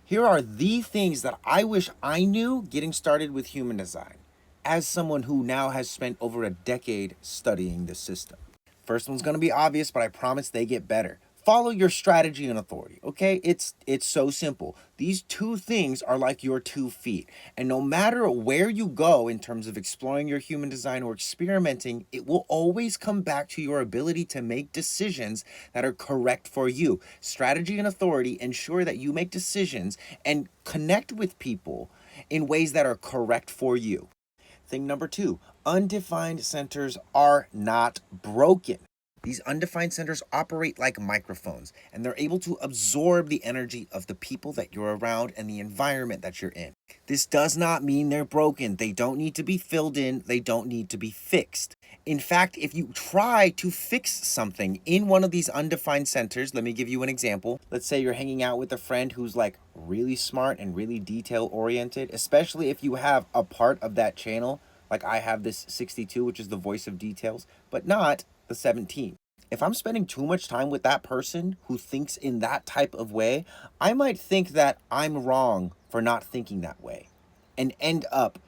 Here are the things that I wish I knew getting started with human design, as someone who now has spent over a decade studying this system. First one's gonna be obvious, but I promise they get better. Follow your strategy and authority, okay? It's so simple. These two things are like your 2 feet. And no matter where you go in terms of exploring your human design or experimenting, it will always come back to your ability to make decisions that are correct for you. Strategy and authority ensure that you make decisions and connect with people in ways that are correct for you. Thing number 2, undefined centers are not broken. These undefined centers operate like microphones, and they're able to absorb the energy of the people that you're around and the environment that you're in. This does not mean they're broken. They don't need to be filled in. They don't need to be fixed. In fact, if you try to fix something in one of these undefined centers, let me give you an example. Let's say you're hanging out with a friend who's like really smart and really detail oriented, especially if you have a part of that channel. Like I have this 62, which is the voice of details, but not the 17. If I'm spending too much time with that person who thinks in that type of way, I might think that I'm wrong for not thinking that way and end up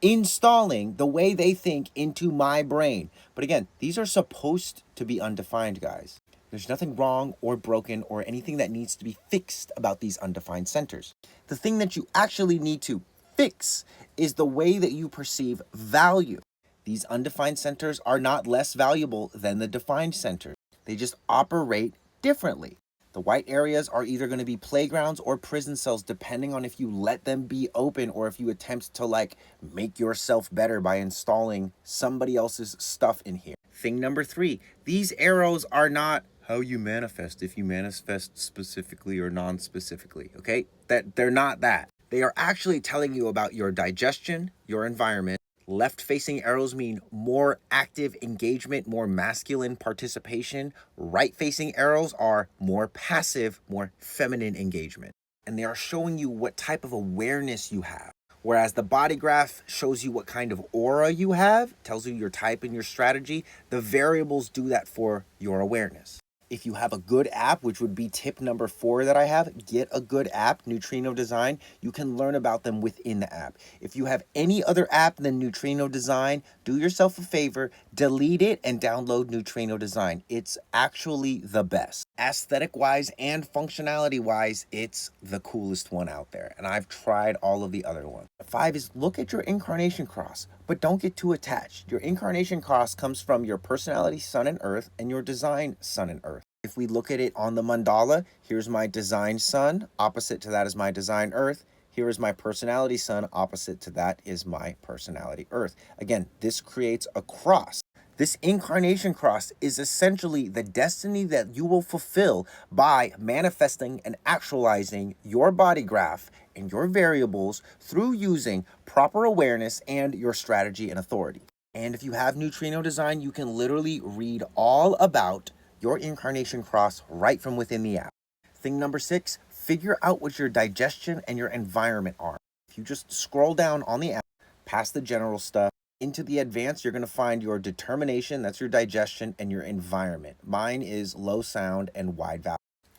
installing the way they think into my brain. But again, these are supposed to be undefined, guys. There's nothing wrong or broken or anything that needs to be fixed about these undefined centers. The thing that you actually need to fix is the way that you perceive value. These undefined centers are not less valuable than the defined centers. They just operate differently. The white areas are either going to be playgrounds or prison cells, depending on if you let them be open or if you attempt to like make yourself better by installing somebody else's stuff in here. Thing number 3, these arrows are not how you manifest, if you manifest specifically or non-specifically, okay? That they're not that. They are actually telling you about your digestion, your environment. Left-facing arrows mean more active engagement, more masculine participation. Right-facing arrows are more passive, more feminine engagement. And they are showing you what type of awareness you have. Whereas the body graph shows you what kind of aura you have, tells you your type and your strategy, the variables do that for your awareness. If you have a good app, which would be tip number 4 that I have, get a good app, Neutrino Design. You can learn about them within the app. If you have any other app than Neutrino Design, do yourself a favor, delete it and download Neutrino Design. It's actually the best. Aesthetic-wise and functionality-wise, it's the coolest one out there. And I've tried all of the other ones. 5 is look at your incarnation cross, but don't get too attached. Your incarnation cross comes from your personality, sun and earth, and your design, sun and earth. If we look at it on the mandala, here's my design sun, opposite to that is my design earth. Here is my personality sun, opposite to that is my personality earth. Again, this creates a cross. This incarnation cross is essentially the destiny that you will fulfill by manifesting and actualizing your body graph and your variables through using proper awareness and your strategy and authority. And if you have Neutrino Design, you can literally read all about your incarnation cross right from within the app. Thing number 6, figure out what your digestion and your environment are. If you just scroll down on the app, past the general stuff, into the advanced, you're going to find your determination, that's your digestion, and your environment. Mine is low sound and wide vowel.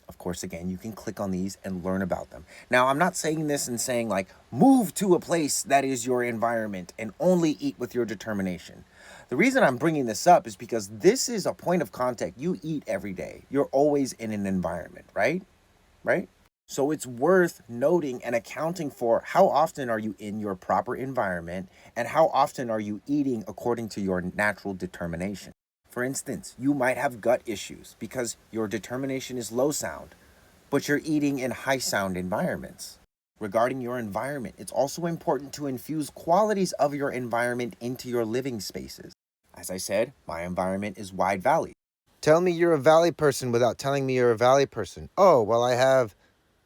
Of course, again, you can click on these and learn about them. Now, I'm not saying this and saying like, move to a place that is your environment and only eat with your determination. The reason I'm bringing this up is because this is a point of contact. You eat every day. You're always in an environment, right? Right? So it's worth noting and accounting for how often are you in your proper environment and how often are you eating according to your natural determination. For instance, you might have gut issues because your determination is low sound, but you're eating in high sound environments. Regarding your environment, it's also important to infuse qualities of your environment into your living spaces. As I said, my environment is wide valley. Tell me you're a valley person without telling me you're a valley person. Oh, well, I have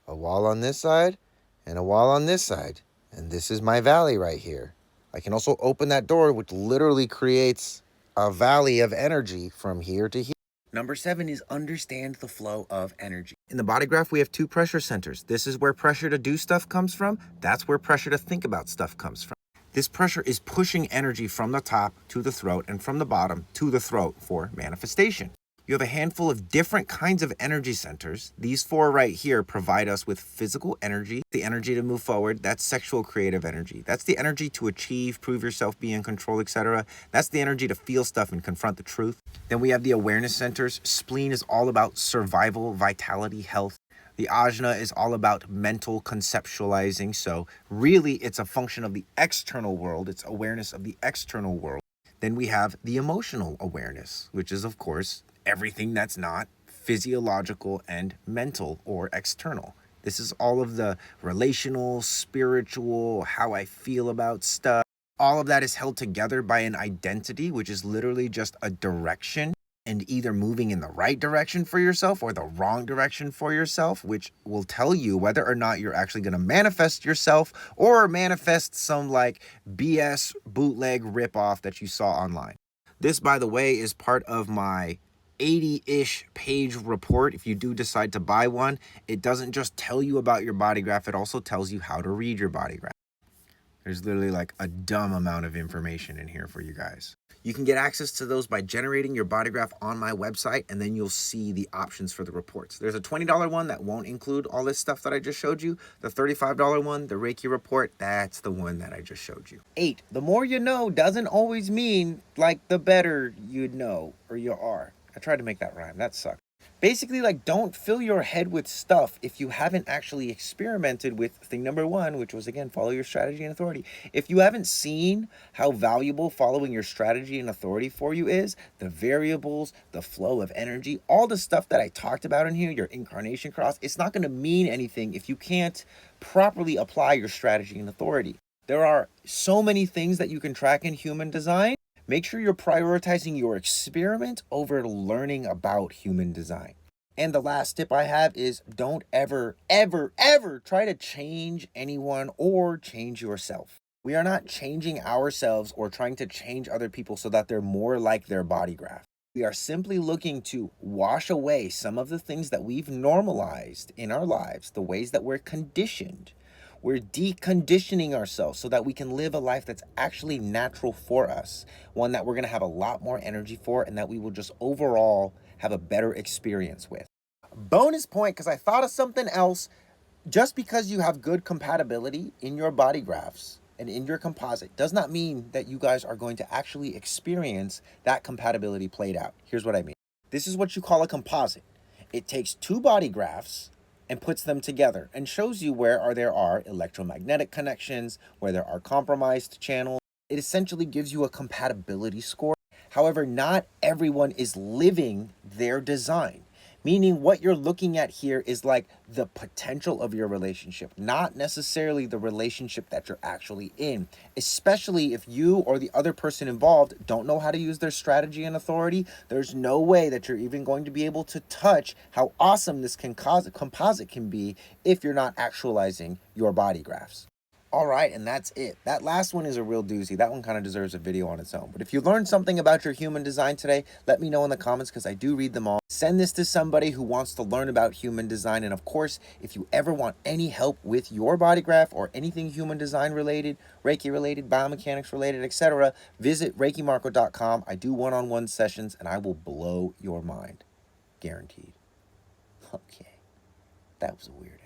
a wall on this side and a wall on this side, and this is my valley right here. I can also open that door, which literally creates a valley of energy from here to here. Number 7 is understand the flow of energy. In the body graph, we have 2 pressure centers. This is where pressure to do stuff comes from. That's where pressure to think about stuff comes from. This pressure is pushing energy from the top to the throat and from the bottom to the throat for manifestation. You have a handful of different kinds of energy centers. These four right here provide us with physical energy, the energy to move forward. That's sexual creative energy. That's the energy to achieve, prove yourself, be in control, etc. That's the energy to feel stuff and confront the truth. Then we have the awareness centers. Spleen is all about survival, vitality, health. The ajna is all about mental conceptualizing. So really, it's a function of the external world. It's awareness of the external world. Then we have the emotional awareness, which is, of course, everything that's not physiological and mental or external. This is all of the relational, spiritual, how I feel about stuff. All of that is held together by an identity, which is literally just a direction, and either moving in the right direction for yourself or the wrong direction for yourself, which will tell you whether or not you're actually going to manifest yourself or manifest some like BS bootleg ripoff that you saw online. This, by the way, is part of my 80-ish page report. If you do decide to buy one, it doesn't just tell you about your body graph, it also tells you how to read your body graph. There's literally like a dumb amount of information in here for you guys. You can get access to those by generating your body graph on my website, and then you'll see the options for the reports. There's a $20 one that won't include all this stuff that I just showed you. The $35 one, the Reiki report, that's the one that I just showed you. 8, the more you know doesn't always mean like the better you know or you are. I tried to make that rhyme. That sucked. Basically, like, don't fill your head with stuff if you haven't actually experimented with thing number 1, which was, again, follow your strategy and authority. If you haven't seen how valuable following your strategy and authority for you is, the variables, the flow of energy, all the stuff that I talked about in here, your incarnation cross, it's not going to mean anything if you can't properly apply your strategy and authority. There are so many things that you can track in human design. Make sure you're prioritizing your experiment over learning about human design. And the last tip I have is don't ever, ever, ever try to change anyone or change yourself. We are not changing ourselves or trying to change other people so that they're more like their body graph. We are simply looking to wash away some of the things that we've normalized in our lives, the ways that we're conditioned. We're deconditioning ourselves so that we can live a life that's actually natural for us, one that we're going to have a lot more energy for, and that we will just overall have a better experience with. Bonus point, because I thought of something else. Just because you have good compatibility in your body graphs and in your composite does not mean that you guys are going to actually experience that compatibility played out. Here's what I mean. This is what you call a composite. It takes two body graphs and puts them together and shows you where there are electromagnetic connections, where there are compromised channels. It essentially gives you a compatibility score. However, not everyone is living their design. Meaning what you're looking at here is like the potential of your relationship, not necessarily the relationship that you're actually in. Especially if you or the other person involved don't know how to use their strategy and authority, there's no way that you're even going to be able to touch how awesome this composite can be if you're not actualizing your body graphs. All right, and that's it. That last one is a real doozy. That one kind of deserves a video on its own. But if you learned something about your human design today, let me know in the comments because I do read them all. Send this to somebody who wants to learn about human design. And of course, if you ever want any help with your body graph or anything human design related, Reiki related, biomechanics related, etc., visit reikimarco.com. I do one-on-one sessions and I will blow your mind. Guaranteed. Okay, that was a weird